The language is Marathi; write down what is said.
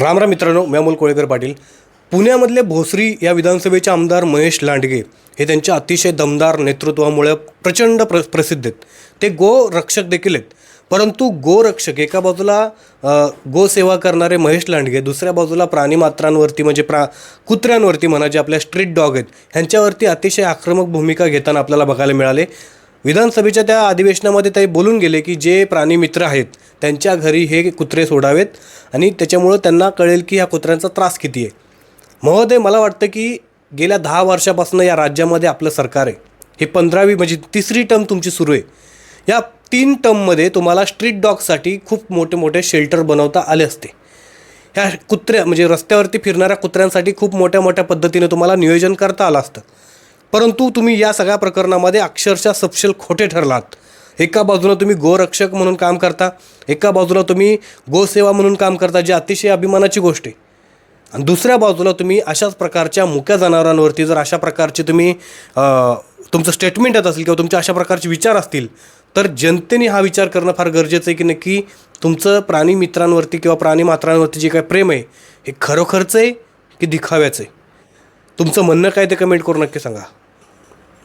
राम राम मित्रांनो, मी अमोल कोळेकर पाटील. पुण्यामधले भोसरी या विधानसभेचे आमदार महेश लांडगे हे त्यांच्या अतिशय दमदार नेतृत्वामुळे प्रचंड प्रसिद्ध आहेत. ते गोरक्षक देखील आहेत. परंतु गोरक्षक एका बाजूला गोसेवा करणारे महेश लांडगे, दुसऱ्या बाजूला प्राणीमात्रांवरती म्हणजे कुत्र्यांवरती म्हणा, जे आपल्या स्ट्रीट डॉग आहेत ह्यांच्यावरती अतिशय आक्रमक भूमिका घेताना आपल्याला बघायला मिळाले. विधानसभेच्या त्या अधिवेशनामध्ये ते बोलून गेले की जे प्राणीमित्र आहेत त्यांच्या घरी हे कुत्रे सोडावेत आणि त्याच्यामुळं त्यांना कळेल की ह्या कुत्र्यांचा त्रास किती आहे. महोदय, मला वाटतं की गेल्या 10 वर्षापासून या राज्यामध्ये आपलं सरकार आहे. ही 15वी म्हणजे तिसरी टर्म तुमची सुरू आहे. या 3 टर्ममध्ये तुम्हाला स्ट्रीट डॉगसाठी खूप मोठे मोठे शेल्टर बनवता आले असते. ह्या कुत्र्या म्हणजे रस्त्यावरती फिरणाऱ्या कुत्र्यांसाठी खूप मोठ्या मोठ्या पद्धतीने तुम्हाला नियोजन करता आलं असतं. परंतु तुम्ही या सगळ्या प्रकरणामध्ये अक्षरशः सपशेल खोटे ठरलात. एका बाजूला तुम्ही गोरक्षक म्हणून काम करता, एका बाजूला तुम्ही गोसेवा म्हणून काम करता, जी अतिशय अभिमानाची गोष्ट आहे. आणि दुसऱ्या बाजूला तुम्ही अशाच प्रकारच्या मुक्या जनावरांवरती जर अशा प्रकारचे तुम्ही तुमचं स्टेटमेंट येत असेल किंवा तुमचे अशा प्रकारचे विचार असतील तर जनतेने हा विचार करणं फार गरजेचं आहे की नक्की तुमचं प्राणीमित्रांवरती किंवा प्राणीमात्रांवरती जे काय प्रेम आहे हे खरोखरचं आहे की दिखाव्याचं आहे. तुमचं म्हणणं काय ते कमेंट करून नक्की सांगा.